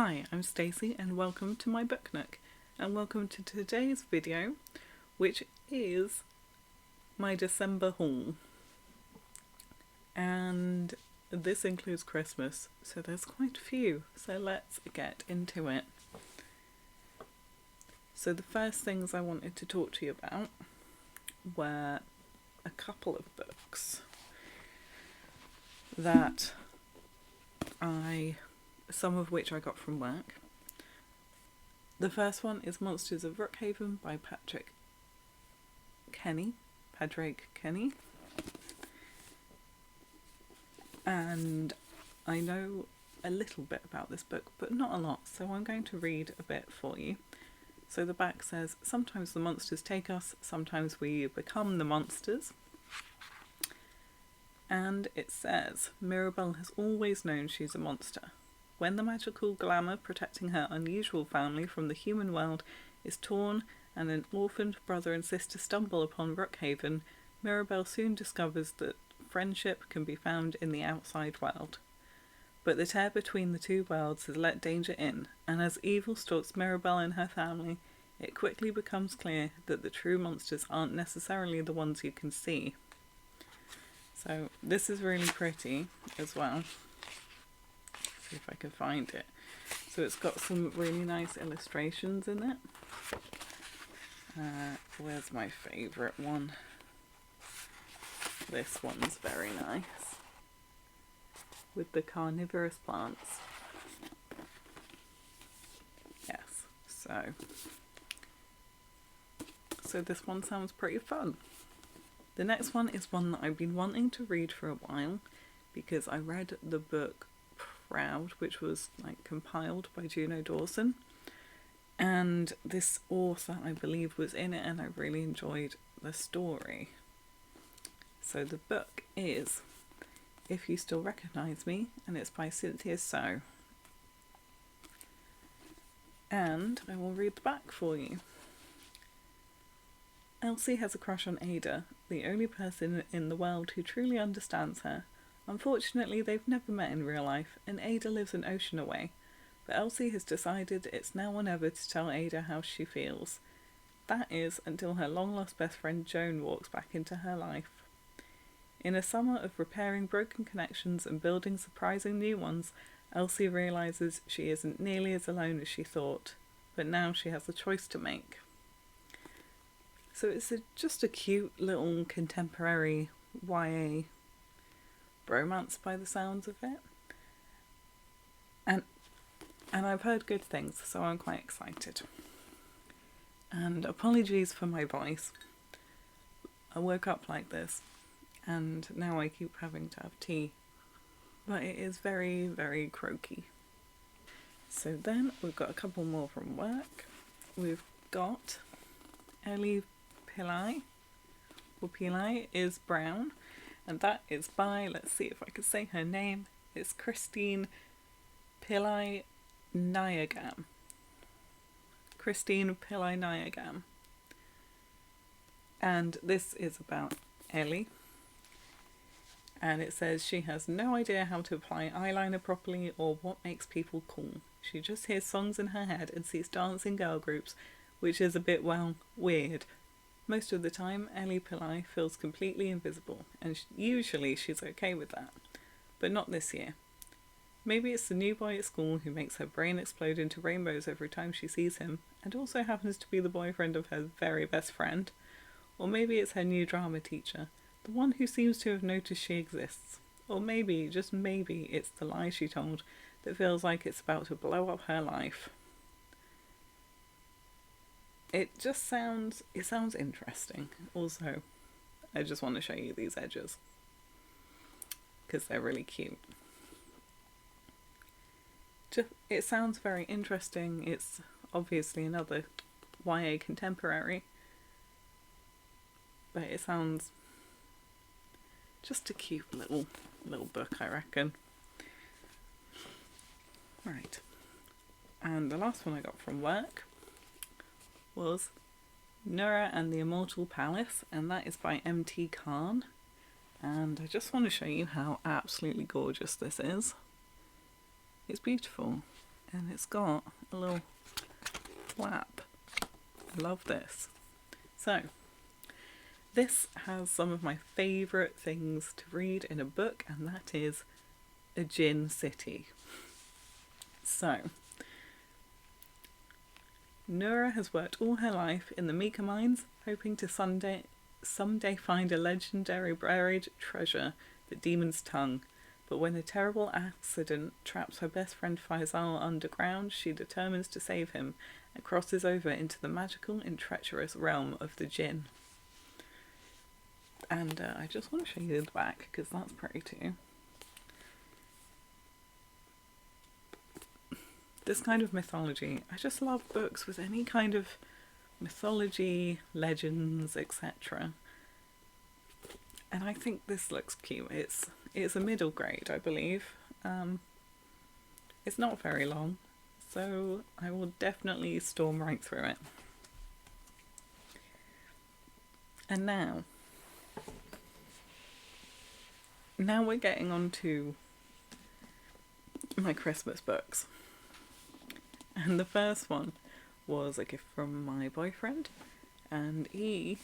Hi, I'm Stacey and welcome to my book Nook, and welcome to today's video, which is my December haul. And this includes Christmas, so there's quite a few, so let's get into it. So the first things I wanted to talk to you about were a couple of books that some of which I got from work. The first one is Monsters of Rookhaven by Padraig. And I know a little bit about this book, but not a lot, so I'm going to read a bit for you. So the back says, sometimes the monsters take us, sometimes we become the monsters. And it says, Mirabelle has always known she's a monster. When the magical glamour protecting her unusual family from the human world is torn and an orphaned brother and sister stumble upon Rookhaven, Mirabelle soon discovers that friendship can be found in the outside world. But the tear between the two worlds has let danger in, and as evil stalks Mirabelle and her family, it quickly becomes clear that the true monsters aren't necessarily the ones you can see. So this is really pretty as well. See if I can find it. So it's got some really nice illustrations in it. Where's my favourite one? This one's very nice. With the carnivorous plants. Yes, so this one sounds pretty fun. The next one is one that I've been wanting to read for a while because I read the book Proud, which was compiled by Juno Dawson, and this author I believe was in it, and I really enjoyed the story. So the book is If You Still Recognise Me, and it's by Cynthia. And I will read the back for you. Elsie has a crush on Ada, the only person in the world who truly understands her. Unfortunately, they've never met in real life, and Ada lives an ocean away. But Elsie has decided it's now or never to tell Ada how she feels. That is, until her long-lost best friend Joan walks back into her life. In a summer of repairing broken connections and building surprising new ones, Elsie realises she isn't nearly as alone as she thought, but now she has a choice to make. So it's just a cute little contemporary YA romance by the sounds of it. And I've heard good things, so I'm quite excited. And apologies for my voice. I woke up like this, and now I keep having to have tea. But it is very, very croaky. So then we've got a couple more from work. We've got Ellie Pillai is Brown, and that is by, let's see if I can say her name, it's Pillainayagam. Pillainayagam. And this is about Ellie. And it says she has no idea how to apply eyeliner properly or what makes people cool. She just hears songs in her head and sees dancing girl groups, which is a bit, weird. Most of the time, Ellie Pillai feels completely invisible, and usually she's okay with that. But not this year. Maybe it's the new boy at school who makes her brain explode into rainbows every time she sees him, and also happens to be the boyfriend of her very best friend. Or maybe it's her new drama teacher, the one who seems to have noticed she exists. Or maybe, just maybe, it's the lie she told that feels like it's about to blow up her life. It sounds interesting. Also, I just want to show you these edges because they're really cute. It sounds very interesting. It's obviously another YA contemporary, but it sounds just a cute little book, I reckon. Right, and the last one I got from work was Nura and the Immortal Palace, and that is by M.T. Khan. And I just want to show you how absolutely gorgeous this is. It's beautiful. and it's got a little flap. I love this. So, this has some of my favourite things to read in a book, and that is a Djinn city. So, Nura has worked all her life in the Mika mines, hoping to someday find a legendary buried treasure, the Demon's Tongue. But when a terrible accident traps her best friend Faisal underground, she determines to save him and crosses over into the magical and treacherous realm of the Djinn. And I just want to show you the back, because that's pretty too. This kind of mythology, I just love books with any kind of mythology, legends, etc. And I think this looks cute. It's a middle grade, I believe. It's not very long, so I will definitely storm right through it. And now we're getting on to my Christmas books. And the first one was a gift from my boyfriend, and he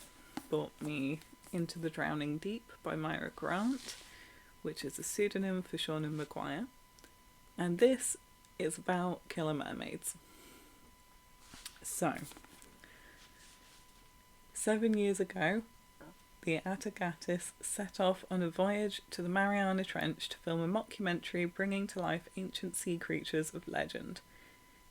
bought me Into the Drowning Deep by Mira Grant, which is a pseudonym for Seanan Maguire. And this is about killer mermaids. So, 7 years ago, the Attagatis set off on a voyage to the Mariana Trench to film a mockumentary bringing to life ancient sea creatures of legend.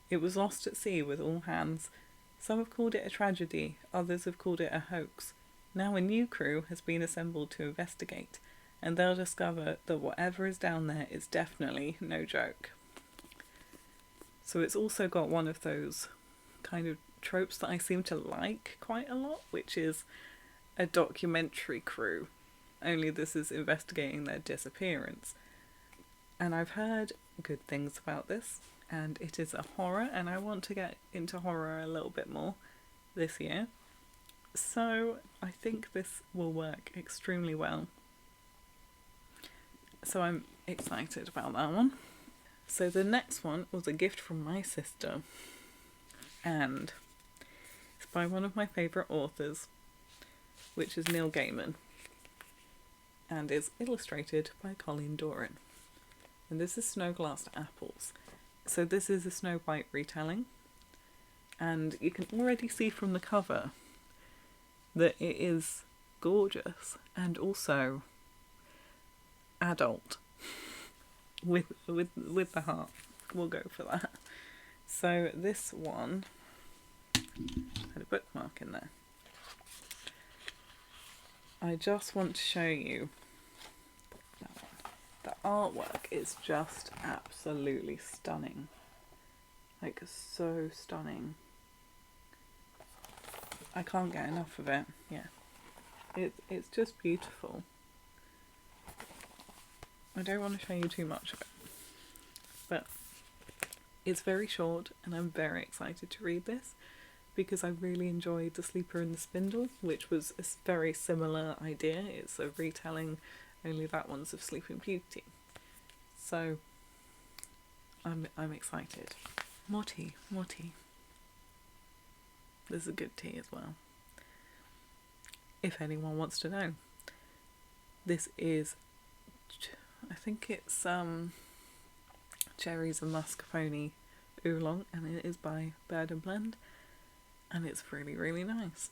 It was lost at sea with all hands. Some have called it a tragedy, others have called it a hoax. Now a new crew has been assembled to investigate, and they'll discover that whatever is down there is definitely no joke. So it's also got one of those kind of tropes that I seem to like quite a lot, which is a documentary crew, only this is investigating their disappearance. And I've heard good things about this, and it is a horror, and I want to get into horror a little bit more this year. So I think this will work extremely well. So I'm excited about that one. So the next one was a gift from my sister, and it's by one of my favourite authors, which is Neil Gaiman, and is illustrated by Colleen Doran. And this is Snow Glassed Apples. So this is a Snow White retelling, and you can already see from the cover that it is gorgeous and also adult with the heart. We'll go for that. So this one had a bookmark in there. I just want to show you that one. The artwork is just absolutely stunning. Like, so stunning. I can't get enough of it. Yeah. It's just beautiful. I don't want to show you too much of it, but it's very short, and I'm very excited to read this because I really enjoyed The Sleeper and the Spindle, which was a very similar idea. It's a retelling, only that one's of Sleeping Beauty. So I'm excited. More tea. There's a good tea as well. If anyone wants to know, this is, I think it's cherries and mascarpone oolong, and it is by Bird and Blend, and it's really, really nice.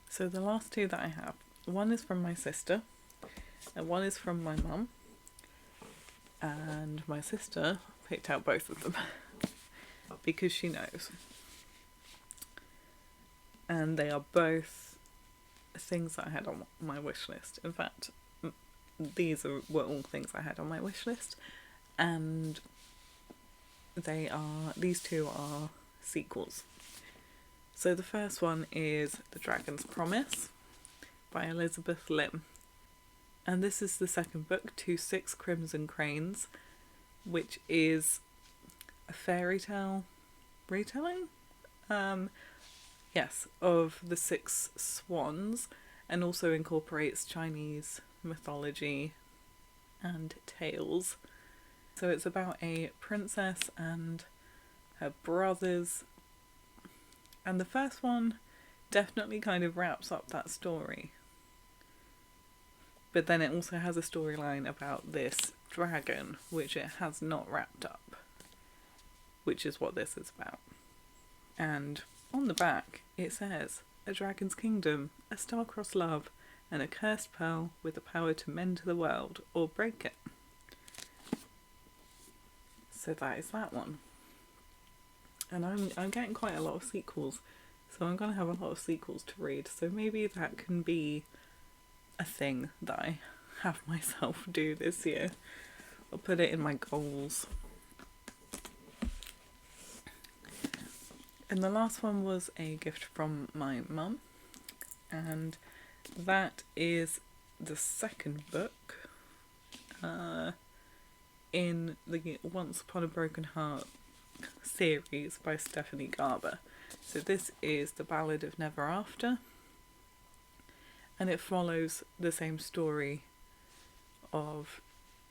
So the last two that I have, one is from my sister and one is from my mum, and my sister picked out both of them because she knows, and they are both things that I had on my wish list. In fact, were all things I had on my wish list, and these two are sequels. So the first one is The Dragon's Promise by Elizabeth Lim, and this is the second book to 6 Crimson Cranes, which is a fairy tale retelling, of the 6 swans, and also incorporates Chinese mythology and tales. So it's about a princess and her brothers, and the first one definitely kind of wraps up that story. But then it also has a storyline about this dragon, which it has not wrapped up, which is what this is about. And on the back it says, a dragon's kingdom, a star-crossed love, and a cursed pearl with the power to mend the world or break it. So that is that one. And I'm getting quite a lot of sequels, so I'm going to have a lot of sequels to read, so maybe that can be a thing that I have myself do this year. I'll put it in my goals. And the last one was a gift from my mum, and that is the second book in the Once Upon a Broken Heart series by Stephanie Garber. So this is the Ballad of Never After, and it follows the same story of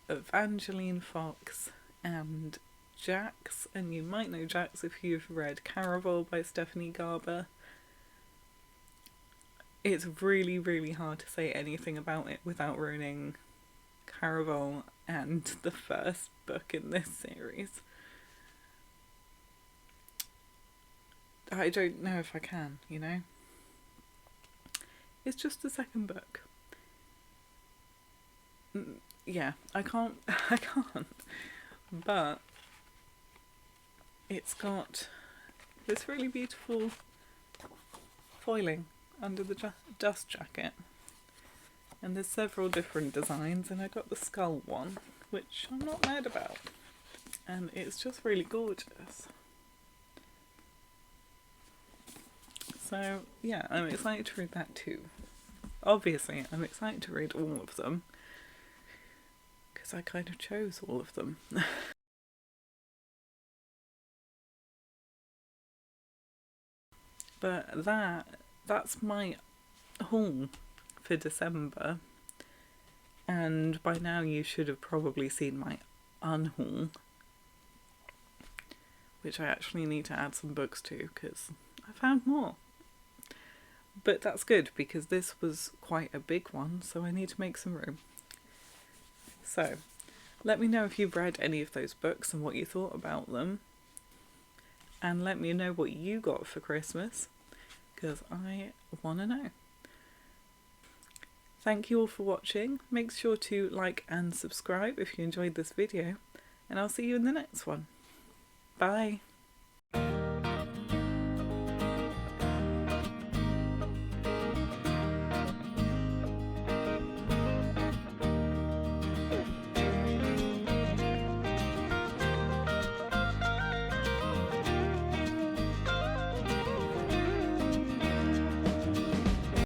Evangeline Fox and Jax, and you might know Jax if you've read Caraval by Stephanie Garber. It's really, really hard to say anything about it without ruining Caraval and the first book in this series. I don't know if I can, you know? It's just the second book. Yeah, I can't. But it's got this really beautiful foiling under the dust jacket. And there's several different designs, and I got the skull one, which I'm not mad about. And it's just really gorgeous. So yeah, I'm excited to read that too. Obviously, I'm excited to read all of them, because I kind of chose all of them. But that's my haul for December, and by now you should have probably seen my unhaul, which I actually need to add some books to because I found more. But that's good because this was quite a big one, so I need to make some room. So let me know if you've read any of those books and what you thought about them, and let me know what you got for Christmas, because I want to know. Thank you all for watching. Make sure to like and subscribe if you enjoyed this video, and I'll see you in the next one. Bye!